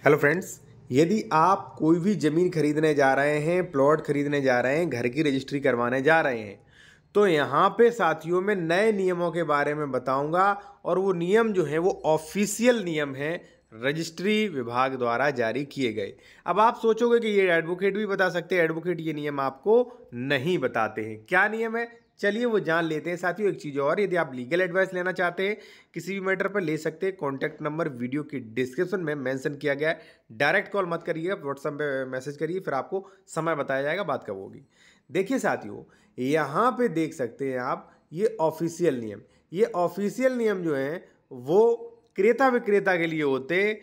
Hello friends, यदि आप कोई भी ज़मीन खरीदने जा रहे हैं, प्लॉट खरीदने जा रहे हैं, घर की रजिस्ट्री करवाने जा रहे हैं, तो यहाँ पे साथियों में नए नियमों के बारे में बताऊंगा। और वो नियम जो हैं वो ऑफिशियल नियम हैं, रजिस्ट्री विभाग द्वारा जारी किए गए। अब आप सोचोगे कि ये एडवोकेट भी बता सकते हैं, एडवोकेट ये नियम आपको नहीं बताते हैं। क्या नियम है, चलिए वो जान लेते हैं। साथियों एक चीज़ और, यदि आप लीगल एडवाइस लेना चाहते हैं किसी भी मैटर पर ले सकते हैं। कॉन्टैक्ट नंबर वीडियो की डिस्क्रिप्शन में मेंशन किया गया है। डायरेक्ट कॉल मत करिएगा, व्हाट्सएप पे मैसेज करिए, फिर आपको समय बताया जाएगा बात कब होगी। देखिए साथियों, यहाँ पे देख सकते हैं आप, ये ऑफिशियल नियम, ये ऑफिशियल नियम जो हैं वो क्रेता विक्रेता के लिए होते हैं,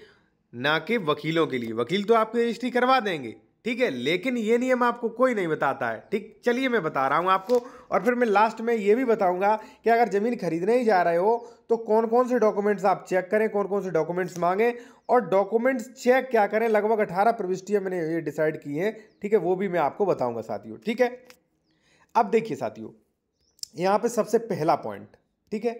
ना कि वकीलों के लिए। वकील तो आपकी रजिस्ट्री करवा देंगे, ठीक है, लेकिन ये नियम आपको कोई नहीं बताता है। ठीक, चलिए मैं बता रहा हूँ आपको। और फिर मैं लास्ट में ये भी बताऊंगा कि अगर ज़मीन खरीदने ही जा रहे हो तो कौन कौन से डॉक्यूमेंट्स आप चेक करें, कौन कौन से डॉक्यूमेंट्स मांगें, और डॉक्यूमेंट्स चेक क्या करें। लगभग 18 प्रविष्टियाँ मैंने ये डिसाइड की हैं, ठीक है, वो भी मैं आपको बताऊंगा साथियों। ठीक है, अब देखिए साथियों, यहाँ पे सबसे पहला पॉइंट, ठीक है,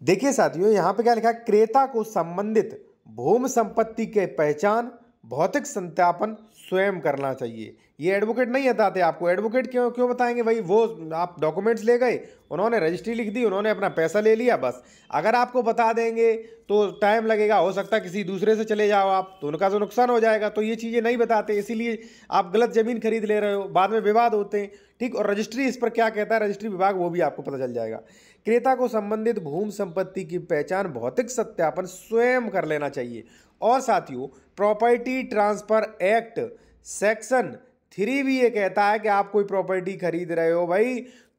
देखिए साथियों यहाँ पे क्या लिखा है, क्रेता को संबंधित भूमि संपत्ति के पहचान भौतिक सत्यापन स्वयं करना चाहिए। ये एडवोकेट नहीं बताते आपको। एडवोकेट क्यों क्यों बताएंगे भाई? वो आप डॉक्यूमेंट्स ले गए, उन्होंने रजिस्ट्री लिख दी, उन्होंने अपना पैसा ले लिया, बस। अगर आपको बता देंगे तो टाइम लगेगा, हो सकता है किसी दूसरे से चले जाओ आप, तो उनका तो नुकसान हो जाएगा। तो ये चीज़ें नहीं बताते, इसीलिए आप गलत ज़मीन खरीद ले रहे हो, बाद में विवाद होते हैं। ठीक, और रजिस्ट्री इस पर क्या कहता है रजिस्ट्री विभाग, वो भी आपको पता चल जाएगा। क्रेता को संबंधित भूमि संपत्ति की पहचान भौतिक सत्यापन स्वयं कर लेना चाहिए। और साथियों, प्रॉपर्टी ट्रांसफर एक्ट सेक्शन 3 भी ये कहता है कि आप कोई प्रॉपर्टी खरीद रहे हो भाई,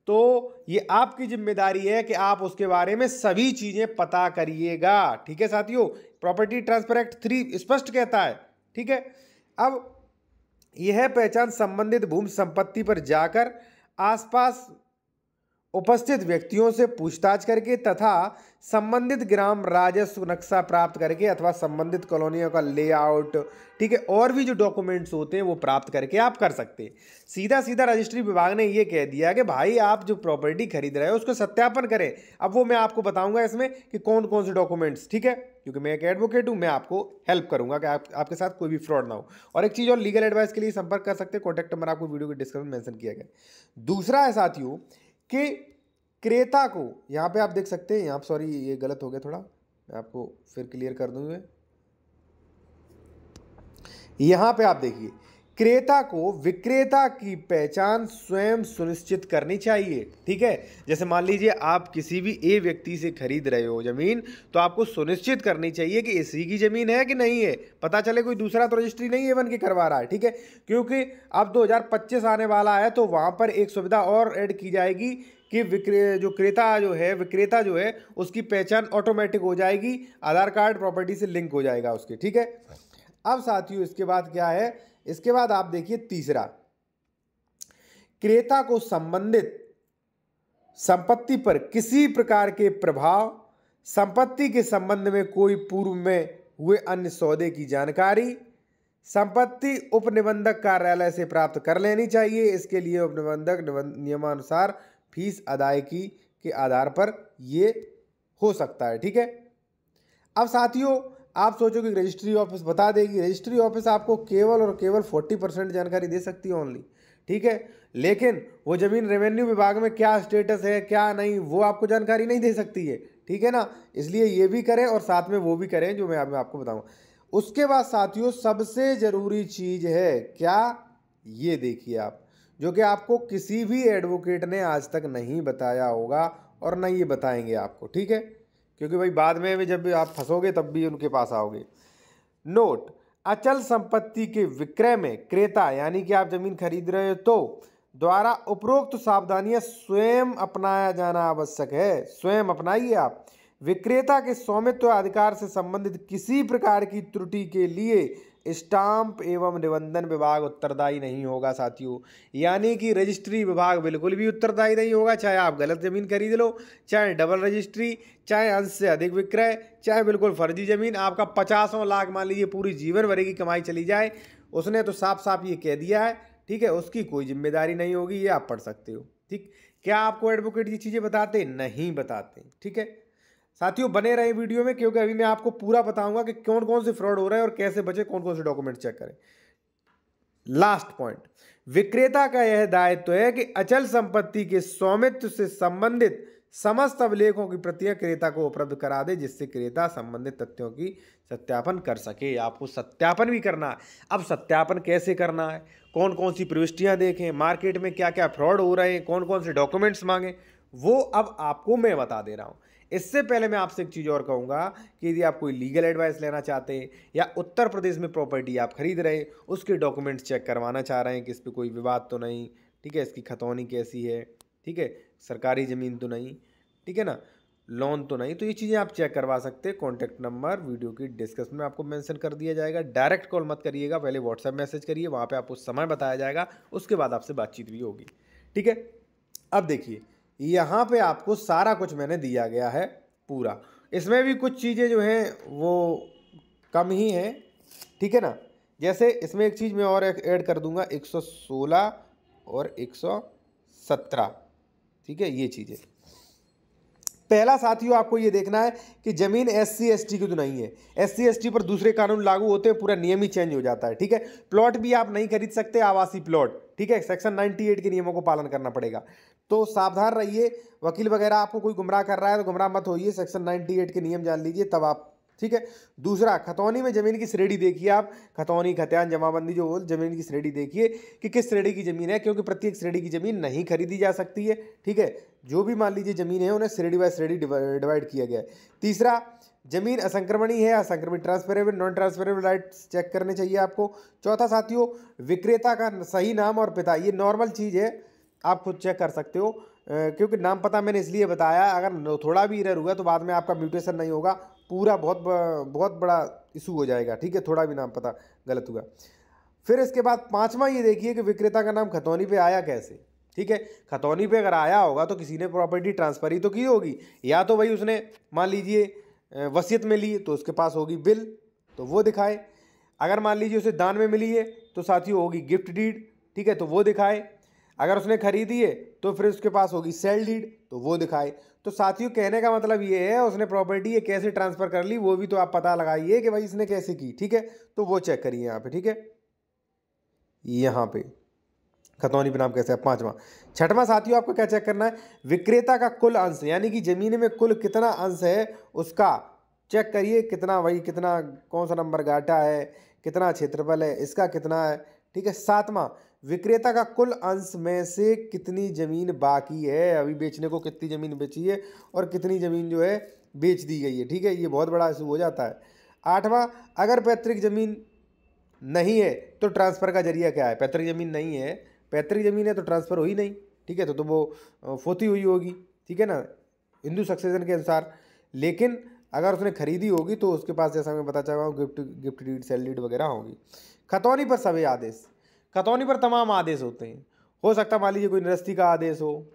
तो ये आपकी जिम्मेदारी है कि आप उसके बारे में सभी चीजें पता करिएगा। ठीक है साथियों, प्रॉपर्टी ट्रांसफर एक्ट 3 स्पष्ट कहता है। ठीक है, अब यह पहचान संबंधित भूमि संपत्ति पर जाकर आसपास उपस्थित व्यक्तियों से पूछताछ करके तथा संबंधित ग्राम राजस्व नक्शा प्राप्त करके अथवा संबंधित कॉलोनियों का लेआउट, ठीक है, और भी जो डॉक्यूमेंट्स होते हैं वो प्राप्त करके आप कर सकते हैं। सीधा सीधा रजिस्ट्री विभाग ने ये कह दिया कि भाई आप जो प्रॉपर्टी खरीद रहे हो उसको सत्यापन करें। अब वो मैं आपको बताऊंगा इसमें कि कौन कौन से डॉक्यूमेंट्स, ठीक है, क्योंकि मैं एक एडवोकेट हूँ, मैं आपको हेल्प करूंगा कि आपके साथ कोई भी फ्रॉड ना हो। और एक चीज़ और, लीगल एडवाइस के लिए संपर्क कर सकते हैं, कॉन्टैक्ट नंबर आपको वीडियो के डिस्क्रिप्शन में मेंशन किया गया। दूसरा है साथियों कि क्रेता को, यहाँ पे आप देख सकते हैं, यहाँ सॉरी ये गलत हो गया थोड़ा, मैं आपको फिर क्लियर कर दूंगा। यहाँ पे आप देखिए, क्रेता को विक्रेता की पहचान स्वयं सुनिश्चित करनी चाहिए। ठीक है, जैसे मान लीजिए आप किसी भी ए व्यक्ति से खरीद रहे हो जमीन, तो आपको सुनिश्चित करनी चाहिए कि इसी की जमीन है कि नहीं है। पता चले कोई दूसरा तो रजिस्ट्री नहीं है बन के करवा रहा है। ठीक है, क्योंकि अब 2025 आने वाला है, तो वहां पर एक सुविधा और ऐड की जाएगी कि विक्रेता जो है उसकी पहचान ऑटोमेटिक हो जाएगी, आधार कार्ड प्रॉपर्टी से लिंक हो जाएगा उसके। ठीक है, अब साथियों इसके बाद क्या है, इसके बाद आप देखिए तीसरा, क्रेता को संबंधित संपत्ति पर किसी प्रकार के प्रभाव, संपत्ति के संबंध में कोई पूर्व में हुए अन्य सौदे की जानकारी संपत्ति उपनिबंधक कार्यालय से प्राप्त कर लेनी चाहिए। इसके लिए उपनिबंधक नियमानुसार फीस अदायगी के आधार पर ये हो सकता है। ठीक है, अब साथियों आप सोचोगे रजिस्ट्री ऑफिस बता देगी, रजिस्ट्री ऑफिस आपको केवल और केवल 40% जानकारी दे सकती है ओनली। ठीक है, लेकिन वो जमीन रेवेन्यू विभाग में क्या स्टेटस है क्या नहीं, वो आपको जानकारी नहीं दे सकती है। ठीक है ना, इसलिए ये भी करें और साथ में वो भी करें जो मैं आपको बताऊंगा। उसके बाद साथियों सबसे जरूरी चीज है क्या, ये देखिए आप, जो कि आपको किसी भी एडवोकेट ने आज तक नहीं बताया होगा और नहीं ये बताएंगे आपको। ठीक है, क्योंकि भाई बाद में भी जब भी आप फंसोगे तब भी उनके पास आओगे। नोट, अचल संपत्ति के विक्रय में क्रेता यानी कि आप जमीन खरीद रहे हो तो द्वारा उपरोक्त सावधानियां स्वयं अपनाया जाना आवश्यक है। स्वयं अपनाइए आप। विक्रेता के स्वामित्व अधिकार से संबंधित किसी प्रकार की त्रुटि के लिए स्टाम्प एवं निबंधन विभाग उत्तरदायी नहीं होगा साथियों। यानी कि रजिस्ट्री विभाग बिल्कुल भी उत्तरदायी नहीं होगा, चाहे आप गलत जमीन खरीद लो, चाहे डबल रजिस्ट्री, चाहे अंश से अधिक विक्रय, चाहे बिल्कुल फर्जी जमीन, आपका 50 लाख मान लीजिए पूरी जीवन भर की कमाई चली जाए, उसने तो साफ साफ ये कह दिया है। ठीक है, उसकी कोई जिम्मेदारी नहीं होगी, ये आप पढ़ सकते हो। ठीक, क्या आपको एडवोकेट ये चीज़ें बताते? नहीं बताते। ठीक है, साथियों बने रहे वीडियो में, क्योंकि अभी मैं आपको पूरा बताऊंगा कि कौन कौन से फ्रॉड हो रहे हैं और कैसे बचे, कौन कौन से डॉक्यूमेंट चेक करें। लास्ट पॉइंट, विक्रेता का यह दायित्व है कि अचल संपत्ति के स्वामित्व से संबंधित समस्त अभिलेखों की प्रतियां क्रेता को उपलब्ध करा दे, जिससे क्रेता संबंधित तथ्यों की सत्यापन कर सके। आपको सत्यापन भी करना है। अब सत्यापन कैसे करना है, कौन कौन सी प्रविष्टियां देखें, मार्केट में क्या क्या फ्रॉड हो रहे हैं, कौन कौन से डॉक्यूमेंट्स मांगे, वो अब आपको मैं बता दे रहा हूं। इससे पहले मैं आपसे एक चीज़ और कहूँगा कि यदि आप कोई लीगल एडवाइस लेना चाहते हैं या उत्तर प्रदेश में प्रॉपर्टी आप खरीद रहे हैं, उसके डॉक्यूमेंट्स चेक करवाना चाह रहे हैं कि इस पर कोई विवाद तो नहीं, ठीक है, इसकी खतौनी कैसी है, ठीक है, सरकारी ज़मीन तो नहीं, ठीक है ना, लोन तो नहीं, तो ये चीज़ें आप चेक करवा सकते हैं। कॉन्टैक्ट नंबर वीडियो की डिस्क्रिप्शन में आपको मेंशन कर दिया जाएगा। डायरेक्ट कॉल मत करिएगा, पहले व्हाट्सएप मैसेज करिए, वहाँ पे आपको समय बताया जाएगा, उसके बाद आपसे बातचीत भी होगी, ठीक है। अब देखिए यहाँ पे आपको सारा कुछ मैंने दिया गया है पूरा। इसमें भी कुछ चीज़ें जो हैं वो कम ही हैं, ठीक है ना। जैसे इसमें एक चीज़ मैं और ऐड कर दूंगा, 116 और 117, ठीक है, ये चीज़ें। पहला साथियों आपको ये देखना है कि जमीन SC ST की तो नहीं है। SC ST पर दूसरे कानून लागू होते हैं, पूरा नियम ही चेंज हो जाता है, ठीक है। प्लॉट भी आप नहीं खरीद सकते, आवासीय प्लॉट, ठीक है, सेक्शन 98 के नियमों को पालन करना पड़ेगा। तो सावधान रहिए, वकील वगैरह आपको कोई गुमराह कर रहा है तो गुमराह मत होइए, सेक्शन 98 के नियम जान लीजिए तब आप, ठीक है। दूसरा, खतौनी में जमीन की श्रेणी देखिए आप, खतौनी खतियान जमाबंदी जो हो, जमीन की श्रेणी देखिए कि किस श्रेणी की जमीन है, क्योंकि प्रत्येक श्रेणी की जमीन नहीं खरीदी जा सकती है, ठीक है। जो भी मान लीजिए जमीन है उन्हें श्रेणी बाय श्रेणी डिवाइड किया गया है। तीसरा, जमीन असंक्रमणीय है, असंक्रमित, transferable, non transferable rights check करने चाहिए आपको। चौथा साथियों, विक्रेता का सही नाम और पिता, ये नॉर्मल चीज़ है, आप खुद चेक कर सकते हो, क्योंकि नाम पता मैंने इसलिए बताया, अगर थोड़ा भी इरर हुआ तो बाद में आपका म्यूटेशन नहीं होगा, पूरा बहुत बड़ा इशू हो जाएगा, ठीक है, थोड़ा भी नाम पता गलत हुआ। फिर इसके बाद पांचवा ये देखिए कि विक्रेता का नाम खतौनी पे आया कैसे, ठीक है। खतौनी पे अगर आया होगा तो किसी ने प्रॉपर्टी ट्रांसफर ही तो की होगी, या तो भाई उसने मान लीजिए वसीयत में ली तो उसके पास होगी बिल, तो वो दिखाए। अगर मान लीजिए उसे दान में मिली है तो साथियों होगी गिफ्ट डीड, ठीक है, तो वो दिखाए। अगर उसने खरीदी है तो फिर उसके पास होगी सेल डीड, तो वो दिखाए। तो साथियों कहने का मतलब ये है, उसने प्रॉपर्टी ये कैसे ट्रांसफर कर ली वो भी तो आप पता लगाइए कि भाई इसने कैसे की, ठीक है, तो वो चेक करिए यहाँ पे, ठीक है, यहाँ पे खतौनी पे नाम कैसे है। पांचवा, छठवां साथियों आपको क्या चेक करना है, विक्रेता का कुल अंश, यानी कि जमीन में कुल कितना अंश है उसका चेक करिए, कितना, वही कितना, कौन सा नंबर गाटा है, कितना क्षेत्रफल है, इसका कितना है, ठीक है। सातवां, विक्रेता का कुल अंश में से कितनी जमीन बाकी है, अभी बेचने को कितनी जमीन बेची है और कितनी जमीन जो है बेच दी गई है, ठीक है, ये बहुत बड़ा इशू हो जाता है। आठवां, अगर पैतृक जमीन नहीं है तो ट्रांसफर का जरिया क्या है, पैतृक जमीन नहीं है, पैतृक जमीन है तो ट्रांसफर हो ही नहीं, ठीक है, तो वो फोती हुई होगी, ठीक है ना, हिंदू सक्सेशन के अनुसार। लेकिन अगर उसने खरीदी होगी तो उसके पास, जैसा मैं बता चाह रहा हूँ, गिफ्ट डीड, सेल डीड वगैरह होगी। खतौनी पर सभी आदेश, खतौनी पर तमाम आदेश होते हैं, हो सकता मान लीजिए कोई निरस्ती का आदेश हो,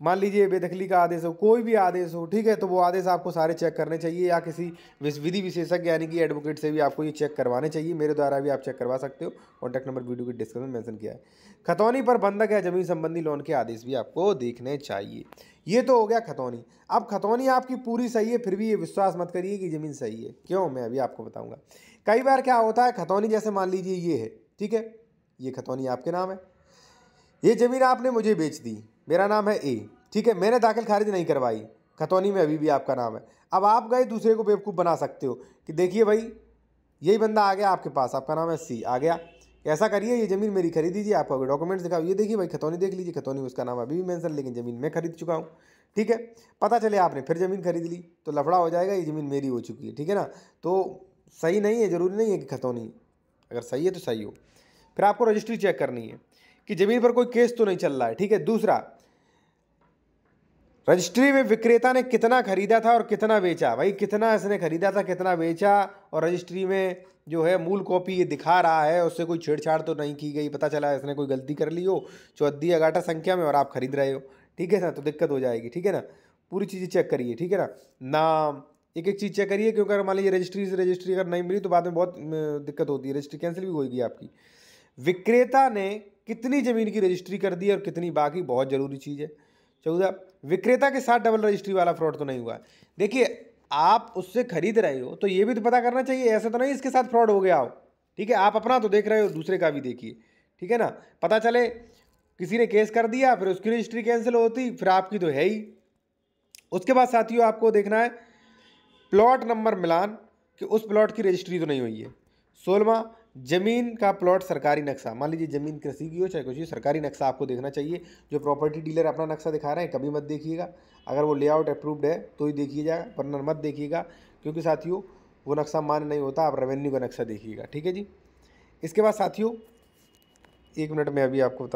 मान लीजिए बेदखली का आदेश हो, कोई भी आदेश हो, ठीक है, तो वो आदेश आपको सारे चेक करने चाहिए, या किसी विधि विशेषज्ञ यानी कि एडवोकेट से भी आपको ये चेक करवाने चाहिए, मेरे द्वारा भी आप चेक करवा सकते हो। कॉन्टैक्ट नंबर वीडियो की डिस्क्रिप्शन में मेंशन किया है। खतौनी पर बंधक या जमीन संबंधी लोन के आदेश भी आपको देखने चाहिए। ये तो हो गया खतौनी। अब खतौनी आपकी पूरी सही है, फिर भी ये विश्वास मत करिए कि ज़मीन सही है, क्यों, मैं अभी आपको बताऊँगा। कई बार क्या होता है, खतौनी जैसे मान लीजिए ये है, ठीक है, ये खतौनी आपके नाम है, ये ज़मीन आपने मुझे बेच दी, मेरा नाम है ए, ठीक है, मैंने दाखिल खारिज नहीं करवाई, खतौनी में अभी भी आपका नाम है। अब आप गए दूसरे को बेवकूफ़ बना सकते हो कि देखिए भाई यही बंदा आ गया आपके पास, आपका नाम है सी, आ गया, ऐसा करिए, ये ज़मीन मेरी खरीद दीजिए, आपका डॉक्यूमेंट्स दिखाओ, ये देखिए भाई खतौनी देख लीजिए, खतौनी में उसका नाम अभी भी मेंशन, लेकिन ज़मीन मैं खरीद चुका हूँ, ठीक है। पता चले आपने फिर ज़मीन खरीद ली तो लफड़ा हो जाएगा, ये ज़मीन मेरी हो चुकी है, ठीक है ना। तो सही नहीं है, ज़रूरी नहीं है कि खतौनी अगर सही है तो सही हो। फिर आपको रजिस्ट्री चेक करनी है कि ज़मीन पर कोई केस तो नहीं चल रहा है, ठीक है। दूसरा, रजिस्ट्री में विक्रेता ने कितना खरीदा था और कितना बेचा, भाई कितना इसने खरीदा था, कितना बेचा, और रजिस्ट्री में जो है मूल कॉपी ये दिखा रहा है, उससे कोई छेड़छाड़ तो नहीं की गई, पता चला इसने कोई गलती कर ली हो चौहद्दी अगाटा संख्या में और आप खरीद रहे हो, ठीक है ना, तो दिक्कत हो जाएगी, ठीक है ना। पूरी चीज़ें चेक करिए, ठीक है ना, नाम, एक एक चीज़ चेक करिए, क्योंकि अगर मान लीजिए रजिस्ट्री से रजिस्ट्री अगर नहीं मिली तो बाद में बहुत दिक्कत होती है, रजिस्ट्री कैंसिल भी होगी आपकी। विक्रेता ने कितनी ज़मीन की रजिस्ट्री कर दी और कितनी बाकी, बहुत ज़रूरी चीज़ है। 14, विक्रेता के साथ डबल रजिस्ट्री वाला फ्रॉड तो नहीं हुआ। देखिए आप उससे खरीद रहे हो तो ये भी तो पता करना चाहिए, ऐसा तो नहीं इसके साथ फ्रॉड हो गया हो। ठीक है, आप अपना तो देख रहे हो, दूसरे का भी देखिए। ठीक है ना, पता चले किसी ने केस कर दिया, फिर उसकी रजिस्ट्री कैंसिल होती, फिर आपकी तो है ही। उसके बाद साथियों आपको देखना है प्लॉट नंबर मिलान, कि उस प्लॉट की रजिस्ट्री तो नहीं हुई है। 16वां, जमीन का प्लॉट सरकारी नक्शा, मान लीजिए जमीन कृषि की हो चाहे कुछ हो, सरकारी नक्शा आपको देखना चाहिए। जो प्रॉपर्टी डीलर अपना नक्शा दिखा रहे हैं कभी मत देखिएगा, अगर वो लेआउट अप्रूव्ड है तो ही देखिएगा, वरना मत देखिएगा, क्योंकि साथियों वो नक्शा मान्य नहीं होता। आप रेवेन्यू का नक्शा देखिएगा। ठीक है जी। इसके बाद साथियों 1 मिनट में अभी आपको